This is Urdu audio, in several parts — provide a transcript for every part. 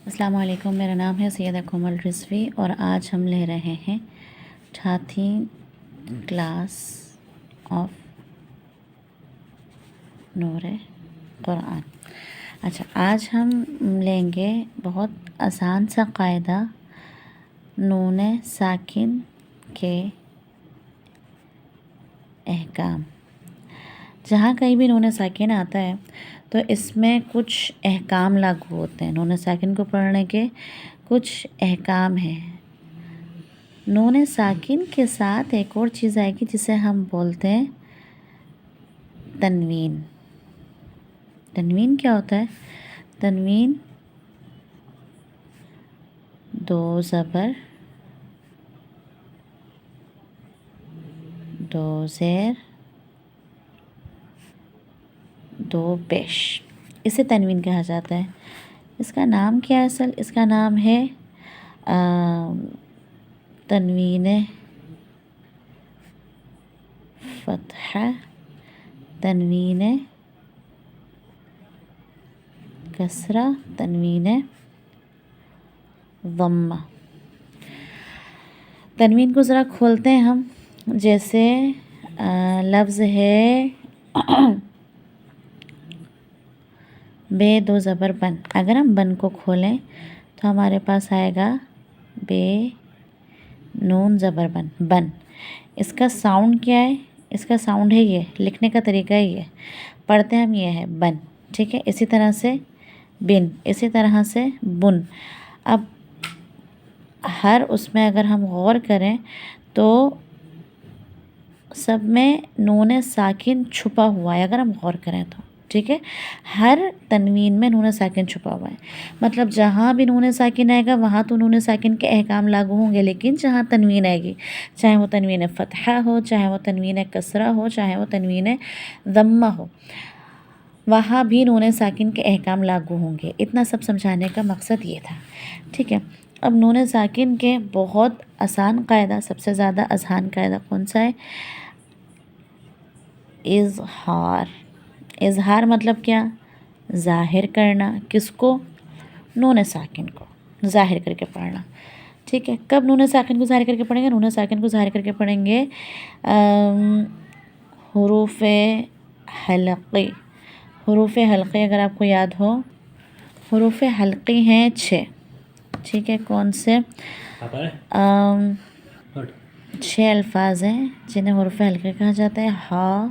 السلام علیکم، میرا نام ہے سیدہ کومل رضوی اور آج ہم لے رہے ہیں 8 کلاس آف نور قرآن۔ اچھا، آج ہم لیں گے بہت آسان سا قاعدہ نون ساکن کے احکام۔ جہاں کہیں بھی نون ساکن آتا ہے تو اس میں کچھ احکام لاگو ہوتے ہیں۔ نون ساکن کو پڑھنے کے کچھ احکام ہیں۔ نون ساکن کے ساتھ ایک اور چیز آئے گی جسے ہم بولتے ہیں تنوین۔ تنوین کیا ہوتا ہے؟ تنوین 2 زبر 2 زیر 2 پیش، اسے تنوین کہا جاتا ہے۔ اس کا نام کیا ہے اصل؟ اس کا نام ہے تنوین فتحہ، تنوین کسرہ، تنوین ضمہ۔ تنوین کو ذرا کھولتے ہیں ہم۔ جیسے لفظ ہے بے 2 زبر بن، اگر ہم بن کو کھولیں تو ہمارے پاس آئے گا بے نون زبر بن، بن۔ اس کا ساؤنڈ کیا ہے؟ اس کا ساؤنڈ ہے یہ، لکھنے کا طریقہ یہ، پڑھتے ہم یہ ہے بن، ٹھیک ہے؟ اسی طرح سے بن، اسی طرح سے بن۔ اب ہر اس میں اگر ہم غور کریں تو سب میں نون ساکن چھپا ہوا ہے، اگر ہم غور کریں تو، ٹھیک ہے؟ ہر تنوین میں نون ساکن چھپا ہوا ہے، مطلب جہاں بھی نون ساکن آئے گا وہاں تو نون ساکن کے احکام لاگو ہوں گے، لیکن جہاں تنوین آئے گی، چاہے وہ تنوین فتحہ ہو، چاہے وہ تنوین کسرہ ہو، چاہے وہ تنوین ضمہ ہو، وہاں بھی نون ساکن کے احکام لاگو ہوں گے۔ اتنا سب سمجھانے کا مقصد یہ تھا، ٹھیک ہے؟ اب نون ساکن کے بہت آسان قاعدہ، سب سے زیادہ آسان قاعدہ کون سا ہے؟ اظہار۔ اظہار مطلب کیا؟ ظاہر کرنا۔ کس کو؟ نون ساکن کو ظاہر کر کے پڑھنا، ٹھیک ہے؟ کب نون ساکن کو ظاہر کر کے پڑھیں گے؟ نون ساکن کو ظاہر کر کے پڑھیں گے حروف حلقی۔ حروف حلقی اگر آپ کو یاد ہو، حروف حلقی ہیں 6، ٹھیک ہے؟ کون سے؟ 6 الفاظ ہیں جنہیں حروف حلقی کہا جاتا ہے: ہا،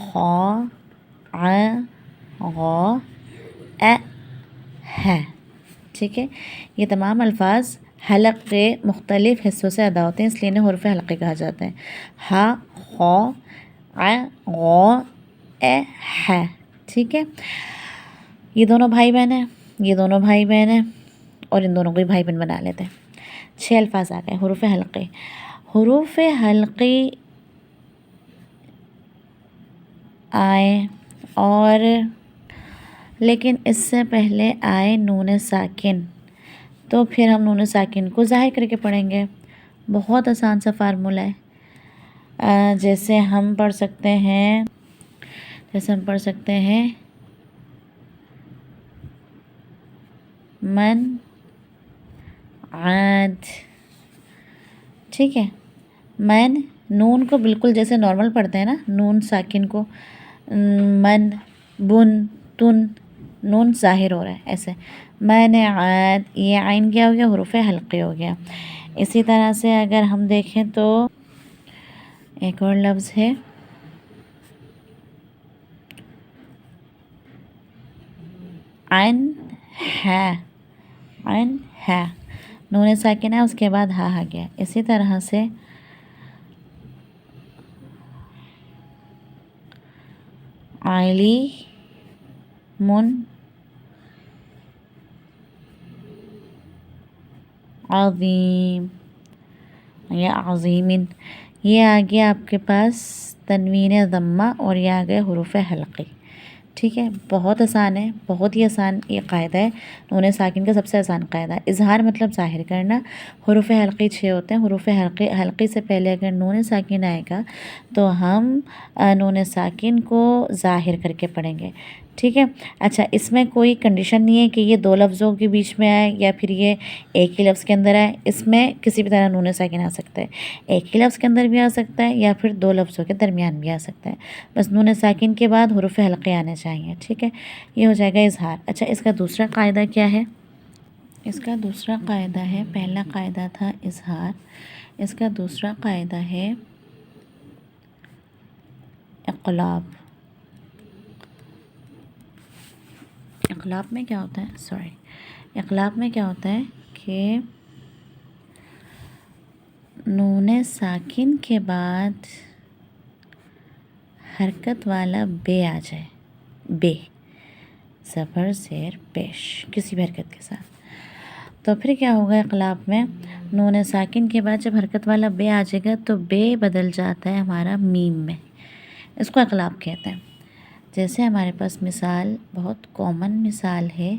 خا، عین، غا، اے، ہے، ٹھیک ہے؟ یہ تمام الفاظ حلق کے مختلف حصوں سے ادا ہوتے ہیں، اس لیے انہیں حروف حلقی کہا جاتا ہے۔ ہا، خا، عین، غا، اے، ہے، ٹھیک ہے؟ یہ دونوں بھائی بہن ہیں، یہ دونوں بھائی بہن ہیں، اور ان دونوں کو بھی بھائی بہن بنا لیتے ہیں۔ 6 الفاظ آ گئے حروف حلقی۔ حروف حلقی آئے اور لیکن اس سے پہلے آئے نون ساکن، تو پھر ہم نون ساکن کو ظاہر کر کے پڑھیں گے۔ بہت آسان سا فارمولہ ہے۔ جیسے ہم پڑھ سکتے ہیں من عاد، ٹھیک ہے؟ من، نون کو بالکل جیسے نارمل پڑھتے ہیں نا، نون ساکن کو، من، بن، تن، نون ظاہر ہو رہا ہے ایسے، من عاد، یہ عین کیا ہو گیا؟ حروف حلقی ہو گیا۔ اسی طرح سے اگر ہم دیکھیں تو ایک اور لفظ ہے عین ہے، عین ہے، نون ساکن ہے، اس کے بعد ہا آ گیا۔ اسی طرح سے علی من عظیم یا عظیمن، یہ آ گیا آپ کے پاس تنوین ضمہ اور یہ آ گئے حروف حلقی، ٹھیک ہے؟ بہت آسان ہے، بہت ہی آسان یہ قاعدہ ہے، نون ساکن کا سب سے آسان قاعدہ ہے۔ اظہار مطلب ظاہر کرنا۔ حروف حلقی 6 ہوتے ہیں، حروف حلقی سے پہلے اگر نون ساکن آئے گا تو ہم نون ساکن کو ظاہر کر کے پڑھیں گے، ٹھیک ہے. اچھا اس میں کوئی کنڈیشن نہیں ہے کہ یہ دو لفظوں کے بیچ میں آئے یا پھر یہ ایک ہی لفظ کے اندر آئے. اس میں کسی بھی طرح نون ساکن آ سکتا ہے، ایک ہی لفظ کے اندر بھی آ سکتا ہے یا پھر دو لفظوں کے درمیان بھی آ سکتا ہے. بس نون ساکن کے بعد حروف حلقے آنے چاہیے. ٹھیک ہے، یہ ہو جائے گا اظہار. اچھا اس کا دوسرا قاعدہ کیا ہے؟ اس کا دوسرا قاعدہ ہے، پہلا قاعدہ تھا اظہار، اس کا دوسرا قاعدہ ہے اقلاب. اقلاب میں کیا ہوتا ہے؟ اقلاب میں کیا ہوتا ہے کہ نون ساکن کے بعد حرکت والا بے آ جائے، بے زبر زیر پیش کسی بھی حرکت کے ساتھ، تو پھر کیا ہوگا اقلاب میں؟ نون ساکن کے بعد جب حرکت والا بے آ جائے گا تو بے بدل جاتا ہے ہمارا میم میں. اس کو اقلاب کہتے ہیں. جیسے ہمارے پاس مثال، بہت کامن مثال ہے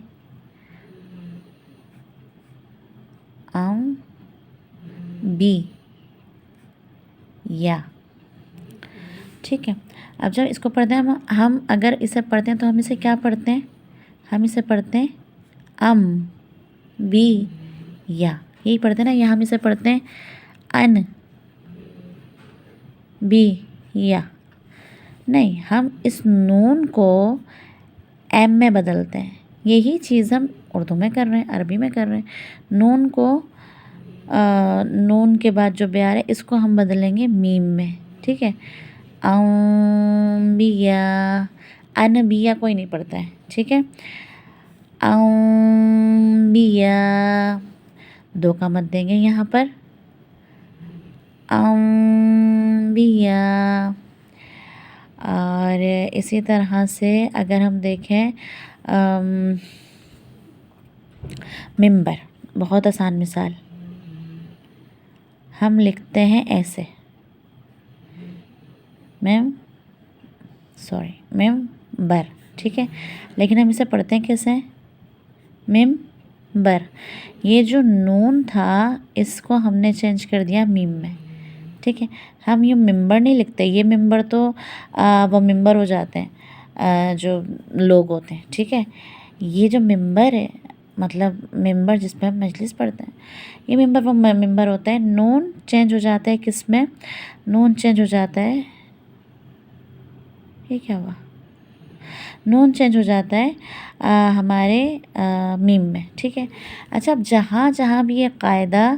بی یا. ٹھیک ہے، اب جب اس کو پڑھتے ہیں ہم اگر اسے پڑھتے ہیں تو ہم اسے کیا پڑھتے ہیں؟ ہم اسے پڑھتے ہیں بی یا، یہی پڑھتے ہیں نا. یا ہم اسے پڑھتے ہیں بی یا. نہیں، ہم اس نون کو ایم میں بدلتے ہیں. یہی چیز ہم اردو میں کر رہے ہیں، عربی میں کر رہے ہیں. نون کو نون کے بعد جو بے آ رہا ہے اس کو ہم بدلیں گے میم میں. ٹھیک ہے، انبیا، انبیا کوئی نہیں پڑھتا ہے. ٹھیک ہے، انبیا، دو کا مت دیں گے یہاں پر، انبیا. اور اسی طرح سے اگر ہم دیکھیں ممبر، بہت آسان مثال، ہم لکھتے ہیں ایسے ممبر. ٹھیک ہے، لیکن ہم اسے پڑھتے ہیں کیسے؟ ممبر. یہ جو نون تھا اس کو ہم نے چینج کر دیا میم میں. ٹھیک ہے، ہم یہ ممبر نہیں لکھتے، یہ ممبر تو وہ ممبر ہو جاتے ہیں جو لوگ ہوتے ہیں. ٹھیک ہے، یہ جو ممبر ہے مطلب ممبر جس پہ ہم مجلس پڑھتے ہیں، یہ ممبر وہ ممبر ہوتا ہے. نون چینج ہو جاتا ہے کس میں؟ نون چینج ہو جاتا ہے، یہ کیا ہوا؟ نون چینج ہو جاتا ہے ہمارے میم میں. ٹھیک ہے. اچھا اب جہاں جہاں بھی یہ قاعدہ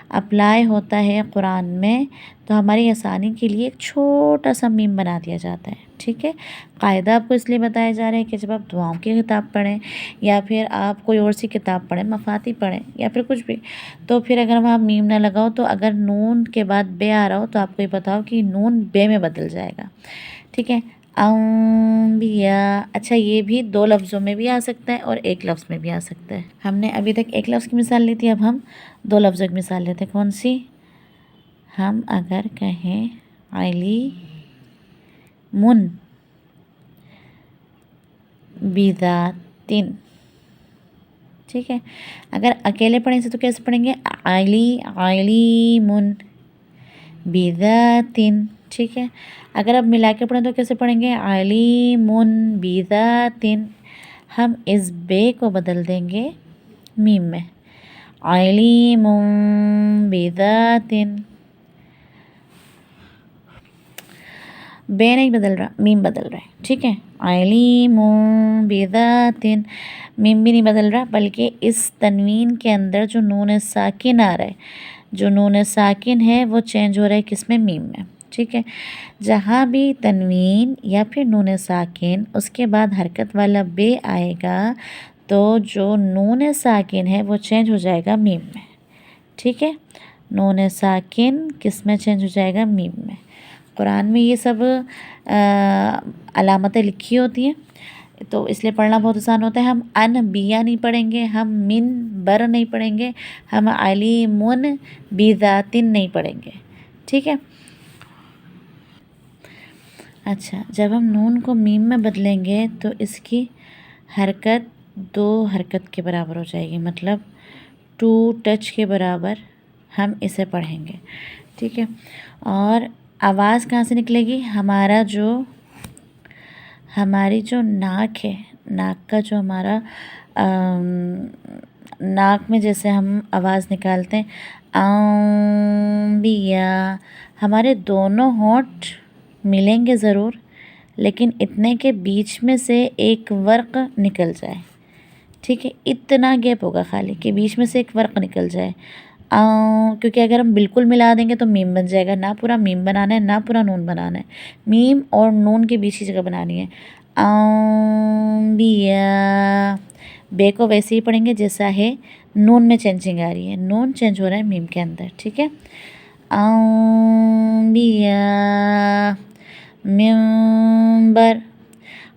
اپلائی ہوتا ہے قرآن میں تو ہماری آسانی کے لیے ایک چھوٹا سا میم بنا دیا جاتا ہے. ٹھیک ہے، قاعدہ آپ کو اس لیے بتایا جا رہا ہے کہ جب آپ دعاؤں کی کتاب پڑھیں یا پھر آپ کوئی اور سی کتاب پڑھیں، مفاتیح پڑھیں یا پھر کچھ بھی، تو پھر اگر وہاں میم نہ لگاؤ تو اگر نون کے بعد بے آ رہا ہو تو آپ کو یہ پتا ہو کہ نون بے میں بدل جائے گا. ٹھیک ہے، انبیاء. اچھا یہ بھی دو لفظوں میں بھی آ سکتا ہے اور ایک لفظ میں بھی آ سکتا ہے. ہم نے ابھی تک ایک لفظ کی مثال لی تھی، اب ہم دو لفظوں کی مثال لیتے ہیں. کون سی؟ ہم اگر کہیں علی من بذاتن. ٹھیک ہے، اگر اکیلے پڑھیں اسے تو کیسے پڑھیں گے؟ علی من بذاتن. ٹھیک ہے، اگر اب ملا کے پڑھیں تو کیسے پڑھیں گے؟ علیم بذات. ہم اس بے کو بدل دیں گے میم میں، علیم بذات. بے نہیں بدل رہا، میم بدل رہا ہے. ٹھیک ہے، علیم بذات. میم بھی نہیں بدل رہا بلکہ اس تنوین کے اندر جو نون ساکن آ رہا ہے، جو نون ساکن ہے وہ چینج ہو رہا ہے کس میں؟ میم میں. ٹھیک ہے، جہاں بھی تنوین یا پھر نون ساکن اس کے بعد حرکت والا بے آئے گا تو جو نون ساکن ہے وہ چینج ہو جائے گا میم میں. ٹھیک ہے، نون ساکن کس میں چینج ہو جائے گا؟ میم میں. قرآن میں یہ سب علامتیں لکھی ہوتی ہیں تو اس لیے پڑھنا بہت آسان ہوتا ہے. ہم انبیاء نہیں پڑھیں گے، ہم منبر نہیں پڑھیں گے، ہم علیم بذاتن نہیں پڑھیں گے. ٹھیک ہے. اچھا جب ہم نون کو میم میں بدلیں گے تو اس کی حرکت دو حرکت کے برابر ہو جائے گی، مطلب 2 ٹچ کے برابر ہم اسے پڑھیں گے. ٹھیک ہے، اور آواز کہاں سے نکلے گی؟ ہماری جو ناک ہے ناک کا جو ہمارا ناک میں جیسے ہم آواز نکالتے ہیں انبیاء، ہمارے دونوں ہونٹ ملیں گے ضرور، لیکن اتنے کے بیچ میں سے ایک ورق نکل جائے، ٹھیک ہے، اتنا گیپ ہوگا خالی کہ بیچ میں سے ایک ورق نکل جائے، کیونکہ اگر ہم بالکل ملا دیں گے تو میم بن جائے گا، نہ پورا میم بنانا ہے نہ پورا نون بنانا ہے، میم اور نون کے بیچ کی جگہ بنانی ہے، انبیاء، بے کو ویسے ہی پڑھیں گے جیسا ہے نون میں چینجنگ آ رہی ہے، نون چینج ہو رہا ہے میم کے اندر، ٹھیک ہے، انبیاء منبر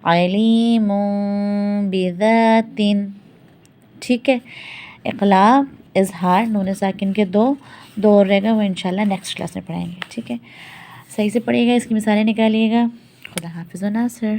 علیم بذات، ٹھیک ہے، اقلاب، اظہار، نون ساکن کے دو اور رہے گا، وہ انشاءاللہ نیکسٹ کلاس میں پڑھائیں گے، ٹھیک ہے، صحیح سے پڑھیے گا، اس کی مثالیں نکالیے گا۔ خدا حافظ و ناصر۔